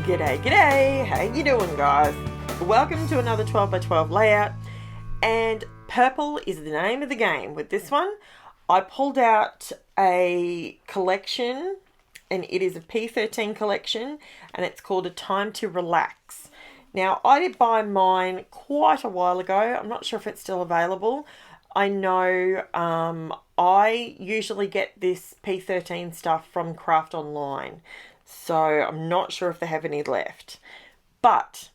G'day, g'day, how you doing guys? Welcome to another 12 by 12 layout, and purple is the name of the game with this one. I pulled out a collection and it is a P13 collection and it's called A Time to Relax. Now I did buy mine quite a while ago. I'm not sure if it's still available. I know I usually get this P13 stuff from Craft Online. So I'm not sure if they have any left. But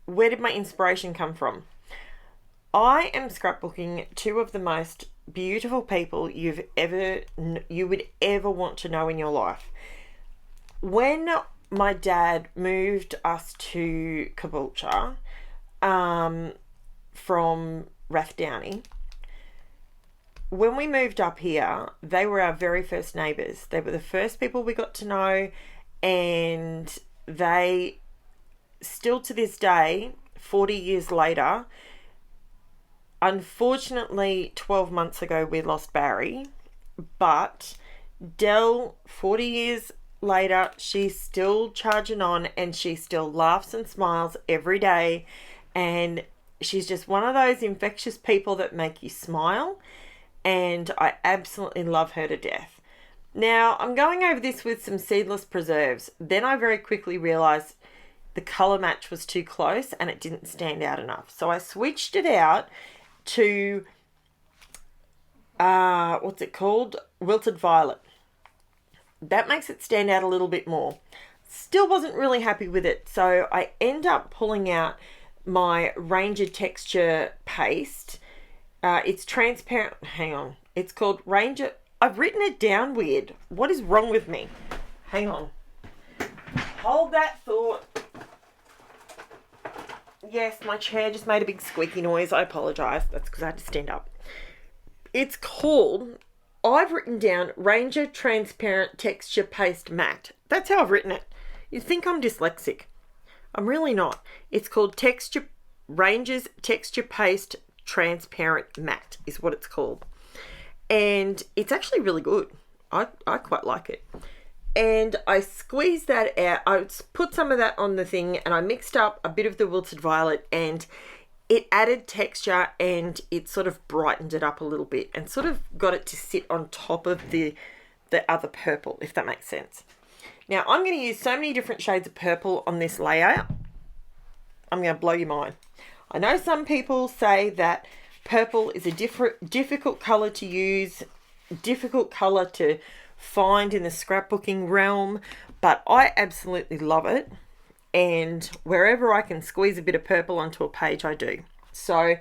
where did my inspiration come from? I am scrapbooking two of the most beautiful people you would ever want to know in your life. When my dad moved us to Caboolture from Rathdowney, when we moved up here, they were our very first neighbours. They were the first people we got to know, and they still to this day, 40 years later, unfortunately 12 months ago we lost Barry, but Dell, 40 years later, she's still charging on and she still laughs and smiles every day, and she's just one of those infectious people that make you smile. And I absolutely love her to death. Now, I'm going over this with some seedless preserves. Then I very quickly realised the colour match was too close and it didn't stand out enough. So I switched it out to, what's it called? Wilted Violet. That makes it stand out a little bit more. Still wasn't really happy with it. So I end up pulling out my Ranger Texture Paste. It's transparent. Hang on. It's called Ranger. I've written it down weird. What is wrong with me? Hang on. Hold that thought. Yes, my chair just made a big squeaky noise. I apologise. That's because I had to stand up. It's called, I've written down Ranger Transparent Texture Paste Matte. That's how I've written it. You think I'm dyslexic. I'm really not. It's called Ranger's Texture Paste Transparent Matte is what it's called, and it's actually really good. I quite like it. And I squeezed that out. I put some of that on the thing and I mixed up a bit of the Wilted Violet, and it added texture and it sort of brightened it up a little bit and sort of got it to sit on top of the other purple, if that makes sense. Now I'm going to use so many different shades of purple on this layout. I'm going to blow your mind. I know some people say that purple is a difficult colour to use, difficult colour to find in the scrapbooking realm, but I absolutely love it, and wherever I can squeeze a bit of purple onto a page, I do. So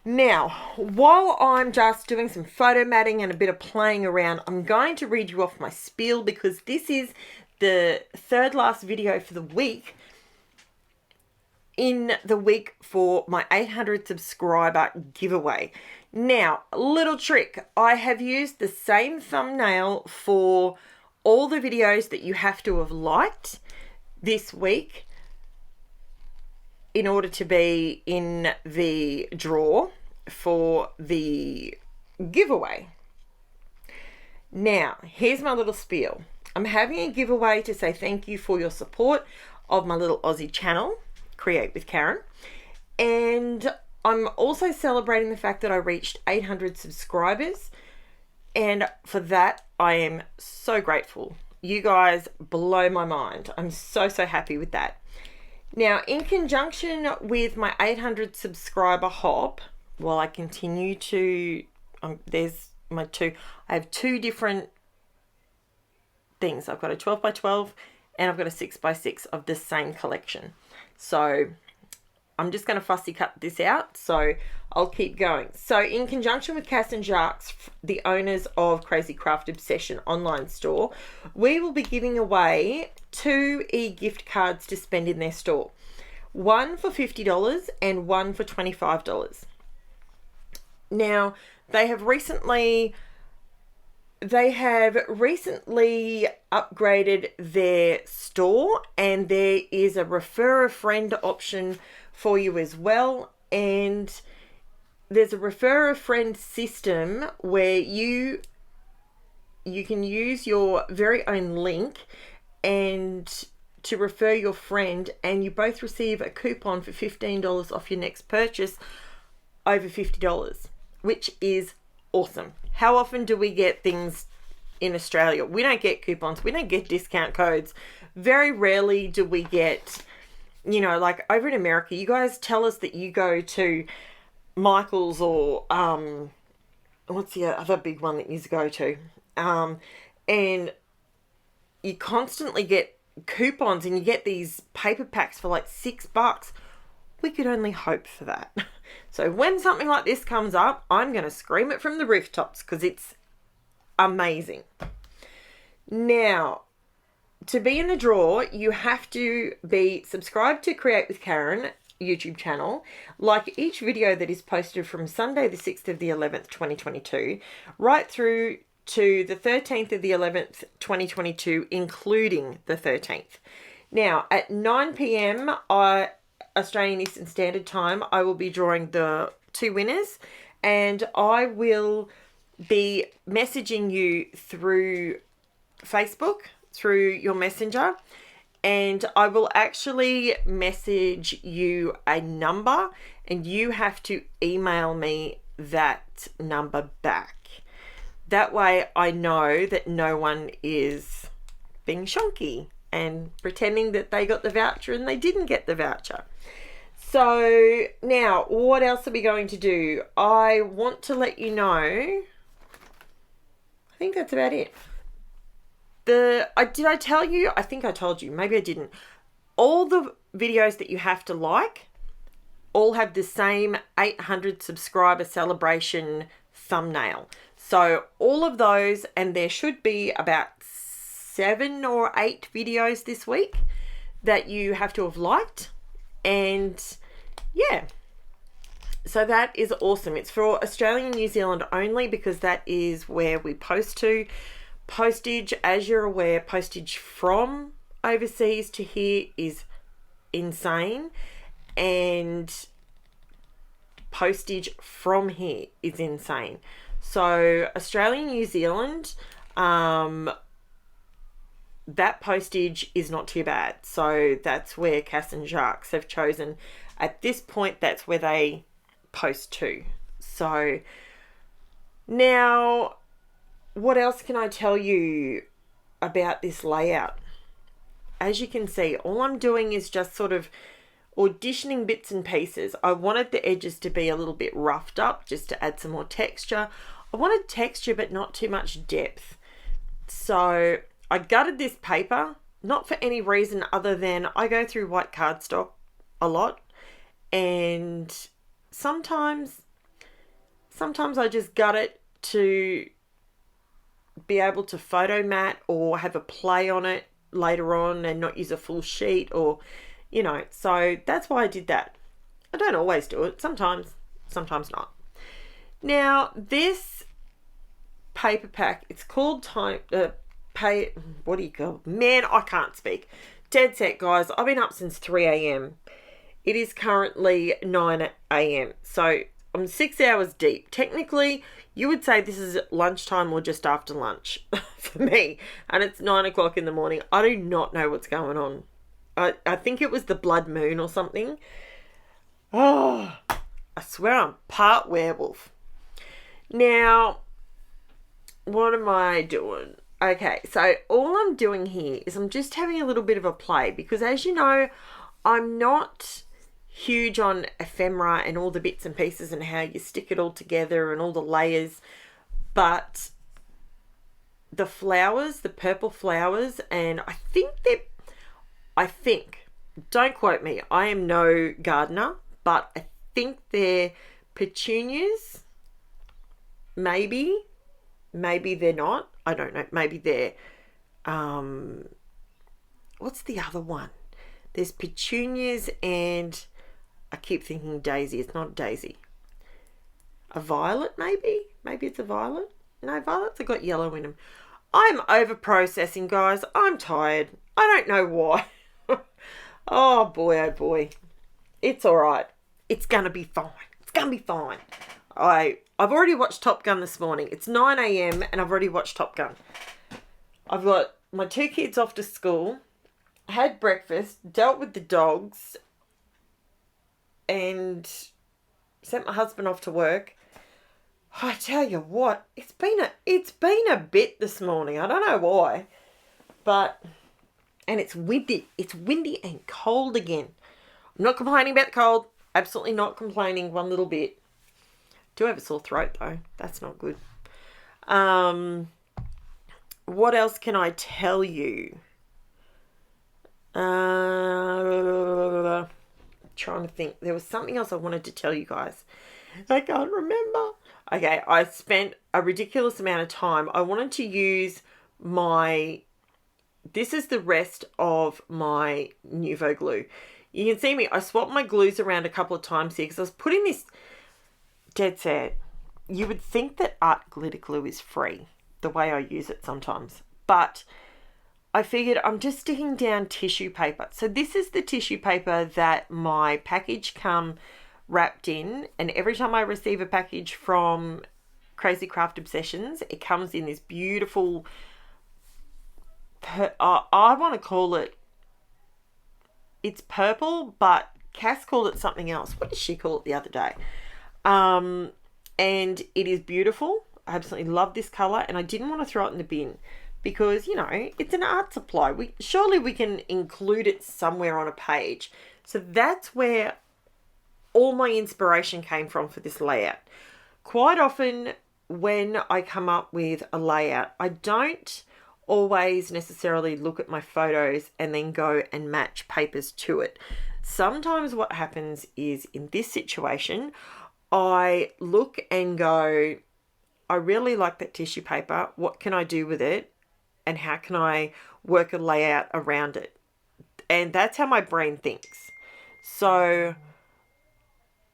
now, while I'm just doing some photo matting and a bit of playing around, I'm going to read you off my spiel, because this is the third last video for the week, in the week for my 800 subscriber giveaway. Now, a little trick. I have used the same thumbnail for all the videos that you have to have liked this week in order to be in the draw for the giveaway. Now, here's my little spiel. I'm having a giveaway to say thank you for your support of my little Aussie channel, Create with Karen, and I'm also celebrating the fact that I reached 800 subscribers, and for that I am so grateful. You guys blow my mind. I'm so happy with that. Now, in conjunction with my 800 subscriber hop, while I continue to there's my two, I have two different things. I've got a 12 by 12 and I've got a 6 by 6 of the same collection. So I'm just going to fussy cut this out, so I'll keep going. So in conjunction with Cass and Jacques, the owners of Crazy Craft Obsession online store, we will be giving away 2 e-gift cards to spend in their store. One for $50 and one for $25. Now, they have recently upgraded their store, and there is a refer a friend option for you as well, and there's a refer a friend system where you you can use your very own link and to refer your friend, and you both receive a coupon for $15 off your next purchase over $50, which is awesome. How often do we get things in Australia? We don't get coupons. We don't get discount codes. Very rarely do we get, you know, like over in America, you guys tell us that you go to Michael's or what's the other big one that you go to? And you constantly get coupons and you get these paper packs for like $6. We could only hope for that. So when something like this comes up, I'm going to scream it from the rooftops because it's amazing. Now, to be in the draw, you have to be subscribed to Create with Karen YouTube channel, like each video that is posted from Sunday the 6th of the 11th 2022 right through to the 13th of the 11th 2022, including the 13th. Now at 9 p.m. Australian Eastern Standard Time, I will be drawing the 2 winners, and I will be messaging you through Facebook, through your messenger, and I will actually message you a number and you have to email me that number back. That way I know that no one is being shonky and pretending that they got the voucher and they didn't get the voucher. So now, what else are we going to do? I want to let you know, I think that's about it. Did I tell you? I think I told you. Maybe I didn't. All the videos that you have to like all have the same 800 subscriber celebration thumbnail. So all of those, and there should be about 7 or 8 videos this week that you have to have liked. And yeah, so that is awesome. It's for Australia and New Zealand only because that is where we post to. Postage, as you're aware, postage from overseas to here is insane, and postage from here is insane. So Australia and New Zealand, that postage is not too bad. So that's where Cass and Jacques have chosen. At this point, that's where they post to. So now, what else can I tell you about this layout? As you can see, all I'm doing is just sort of auditioning bits and pieces. I wanted the edges to be a little bit roughed up just to add some more texture. I wanted texture but not too much depth. So I gutted this paper, not for any reason other than I go through white cardstock a lot, and sometimes I just gut it to be able to photo mat or have a play on it later on and not use a full sheet, or you know, so that's why I did that. I don't always do it, sometimes not. Now this paper pack, it's called what do you call, man, I can't speak. Dead set, guys. I've been up since 3 a.m. It is currently 9 a.m. so I'm 6 hours deep. Technically, you would say this is lunchtime or just after lunch for me. And it's 9 o'clock in the morning. I do not know what's going on. I think it was the blood moon or something. Oh, I swear I'm part werewolf. Now, what am I doing? Okay, so all I'm doing here is I'm just having a little bit of a play because, as you know, I'm not huge on ephemera and all the bits and pieces and how you stick it all together and all the layers, but the flowers, the purple flowers, and I think, don't quote me, I am no gardener, but I think they're petunias. Maybe they're not. I don't know. Maybe they're, what's the other one? There's petunias and I keep thinking daisy. It's not daisy. A violet, maybe? Maybe it's a violet? No, violets have got yellow in them. I'm over processing, guys. I'm tired. I don't know why. Oh boy. It's all right. It's going to be fine. It's going to be fine. I I've already watched Top Gun this morning. It's 9 a.m. and I've already watched Top Gun. I've got my 2 kids off to school, had breakfast, dealt with the dogs, and sent my husband off to work. I tell you what, it's been a bit this morning. I don't know why, and it's windy. It's windy and cold again. I'm not complaining about the cold. Absolutely not complaining one little bit. Do have a sore throat though. That's not good. What else can I tell you? Trying to think. There was something else I wanted to tell you guys. I can't remember. Okay, I spent a ridiculous amount of time. I wanted to use this is the rest of my Nuvo glue. You can see me, I swapped my glues around a couple of times here because I was putting this, dead set. You would think that art glitter glue is free, the way I use it sometimes. But I figured I'm just sticking down tissue paper. So this is the tissue paper that my package come wrapped in. And every time I receive a package from KAISERCRAFT Obsessions, it comes in this beautiful, I want to call it, it's purple, but Cass called it something else. What did she call it the other day? And it is beautiful. I absolutely love this colour, and I didn't want to throw it in the bin because, you know, it's an art supply. Surely we can include it somewhere on a page. So that's where all my inspiration came from for this layout. Quite often when I come up with a layout, I don't always necessarily look at my photos and then go and match papers to it. Sometimes what happens is, in this situation, I look and go, I really like that tissue paper. What can I do with it? And how can I work a layout around it? And that's how my brain thinks. So,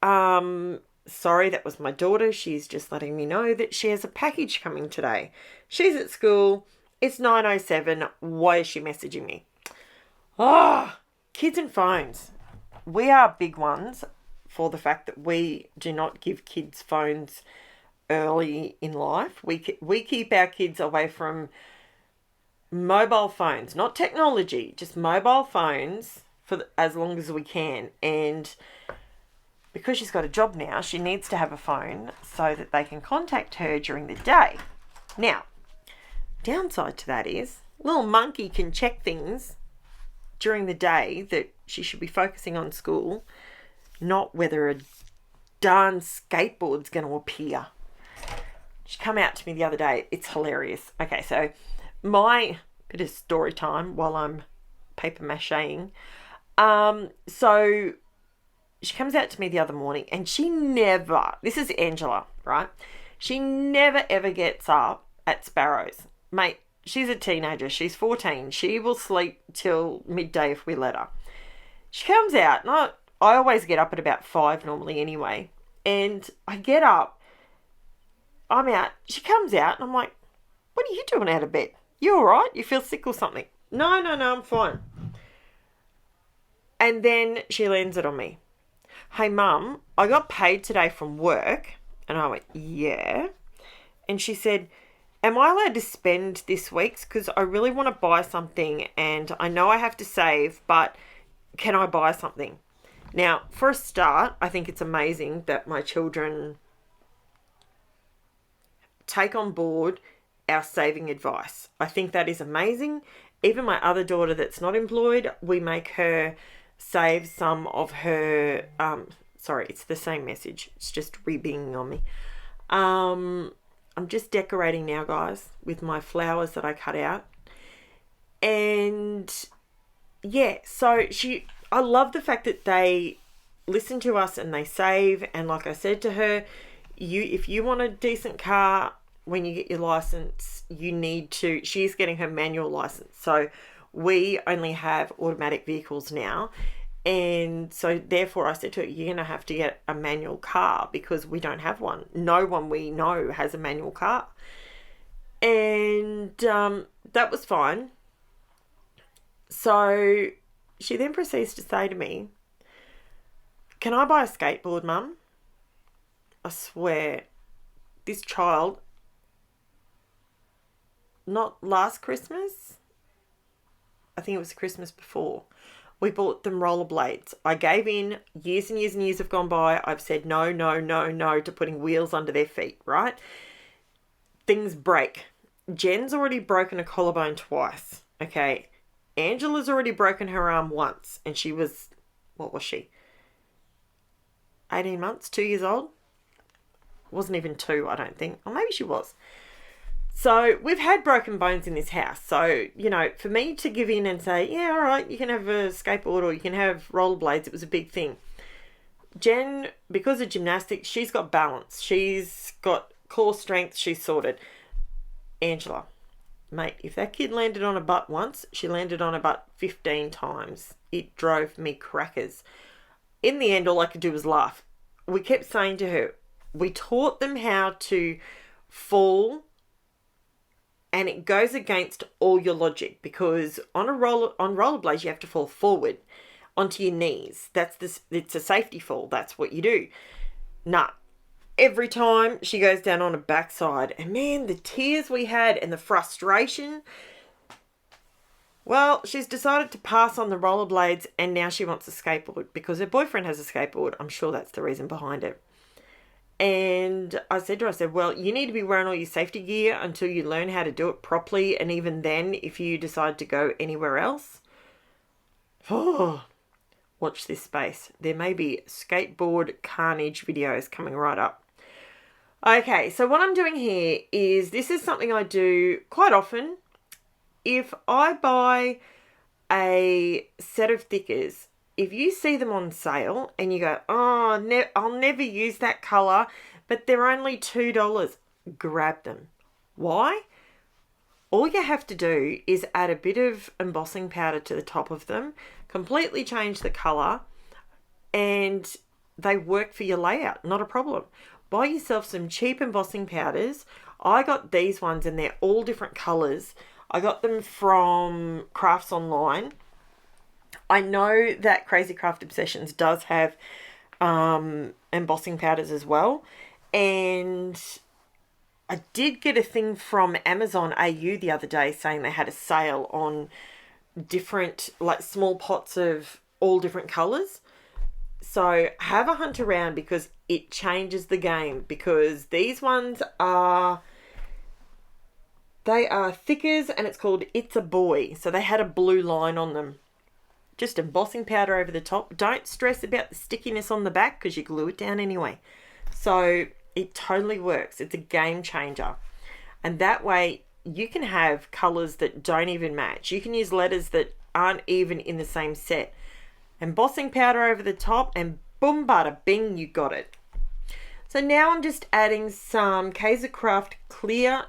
sorry, that was my daughter. She's just letting me know that she has a package coming today. She's at school. It's 9:07. Why is she messaging me? Kids and phones. We are big ones for the fact that we do not give kids phones early in life. We keep our kids away from mobile phones, not technology, just mobile phones for as long as we can. And because she's got a job now, she needs to have a phone so that they can contact her during the day. Now, downside to that is little monkey can check things during the day that she should be focusing on school, not whether a darn skateboard's going to appear. She come out to me the other day. It's hilarious. Okay, so my bit of story time while I'm paper macheing. So she comes out to me the other morning, and she never, this is Angela, right? She never ever gets up at Sparrows. Mate, she's a teenager. She's 14. She will sleep till midday if we let her. She comes out, and I always get up at about 5 normally anyway. And I get up, I'm out. She comes out, and I'm like, what are you doing out of bed? You all right? You feel sick or something? No, I'm fine. And then she lands it on me. Hey, Mum, I got paid today from work. And I went, yeah. And she said, am I allowed to spend this week's? Because I really want to buy something, and I know I have to save, but can I buy something? Now, for a start, I think it's amazing that my children take on board our saving advice. I think that is amazing. Even my other daughter that's not employed, we make her save some of her, sorry, it's the same message. It's just re-binging on me. I'm just decorating now, guys, with my flowers that I cut out. And yeah, so I love the fact that they listen to us and they save. And like I said to her, if you want a decent car, when you get your license, you need to, she's getting her manual license. So we only have automatic vehicles now. And so therefore I said to her, you're going to have to get a manual car because we don't have one. No one we know has a manual car. And that was fine. So she then proceeds to say to me, can I buy a skateboard, Mum? I swear, this child, not last Christmas, I think it was Christmas before, we bought them rollerblades. I gave in. Years and years and years have gone by. I've said no, no, no, no to putting wheels under their feet, right? Things break. Jen's already broken a collarbone twice, okay? Angela's already broken her arm once, and she was, what was she? 18 months, 2 years old? Wasn't even 2, I don't think. Or maybe she was. So we've had broken bones in this house. So, you know, for me to give in and say, yeah, all right, you can have a skateboard or you can have rollerblades, it was a big thing. Jen, because of gymnastics, she's got balance. She's got core strength. She's sorted. Angela, mate, if that kid landed on a butt once, she landed on a butt 15 times. It drove me crackers. In the end, all I could do was laugh. We kept saying to her, we taught them how to fall, and it goes against all your logic, because on rollerblades you have to fall forward onto your knees. It's a safety fall. That's what you do. Nah. Every time she goes down on her backside, and man, the tears we had and the frustration. Well, she's decided to pass on the rollerblades, and now she wants a skateboard because her boyfriend has a skateboard. I'm sure that's the reason behind it. And I said to her, well, you need to be wearing all your safety gear until you learn how to do it properly. And even then, if you decide to go anywhere else, watch this space. There may be skateboard carnage videos coming right up. Okay, so what I'm doing here is, this is something I do quite often. If I buy a set of thickers, if you see them on sale and you go, oh, I'll never use that colour, but they're only $2, grab them. Why? All you have to do is add a bit of embossing powder to the top of them, completely change the colour, and they work for your layout, not a problem. Buy yourself some cheap embossing powders. I got these ones and they're all different colours. I got them from Crafts Online. I know that KAISERCRAFT Obsessions does have embossing powders as well. And I did get a thing from Amazon AU the other day saying they had a sale on different, like, small pots of all different colours. So have a hunt around, because it changes the game. Because these ones are, they are thickers, and it's called It's a Boy. So they had a blue line on them. Just embossing powder over the top. Don't stress about the stickiness on the back, because you glue it down anyway. So it totally works. It's a game changer. And that way you can have colours that don't even match. You can use letters that aren't even in the same set. Embossing powder over the top, and boom, bada bing, you got it. So now I'm just adding some KAISERCRAFT clear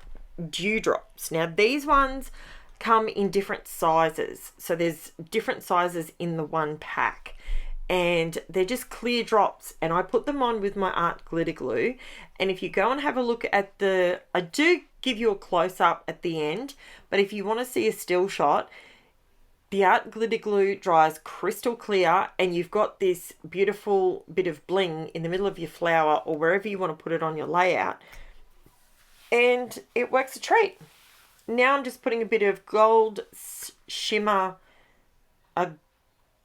dewdrops. Now these ones come in different sizes. So there's different sizes in the one pack. And they're just clear drops. And I put them on with my art glitter glue. And if you go and have a look at I do give you a close-up at the end. But if you want to see a still shot, the art glitter glue dries crystal clear, and you've got this beautiful bit of bling in the middle of your flower or wherever you want to put it on your layout. And it works a treat. Now I'm just putting a bit of gold shimmer, a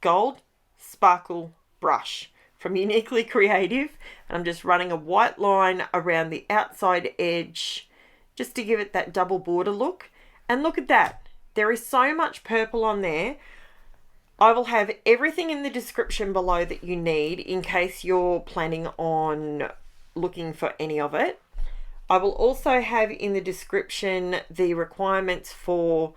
gold sparkle brush from Uniquely Creative. And I'm just running a white line around the outside edge just to give it that double border look. And look at that. There is so much purple on there. I will have everything in the description below that you need in case you're planning on looking for any of it. I will also have in the description the requirements for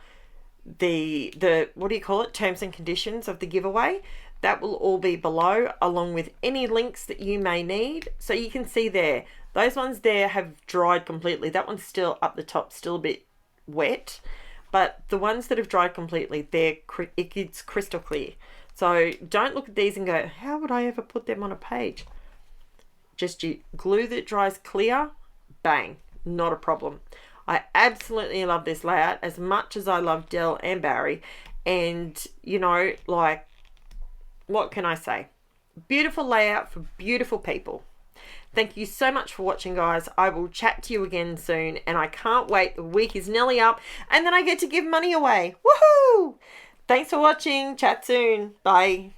the what do you call it, terms and conditions of the giveaway. That will all be below, along with any links that you may need. So you can see there, those ones there have dried completely. That one's still up the top, still a bit wet. But the ones that have dried completely, it's crystal clear. So don't look at these and go, how would I ever put them on a page? Just you glue that dries clear, bang, not a problem. I absolutely love this layout as much as I love Del and Barry. And, you know, like, what can I say? Beautiful layout for beautiful people. Thank you so much for watching, guys. I will chat to you again soon, and I can't wait. The week is nearly up, and then I get to give money away. Woohoo! Thanks for watching. Chat soon. Bye.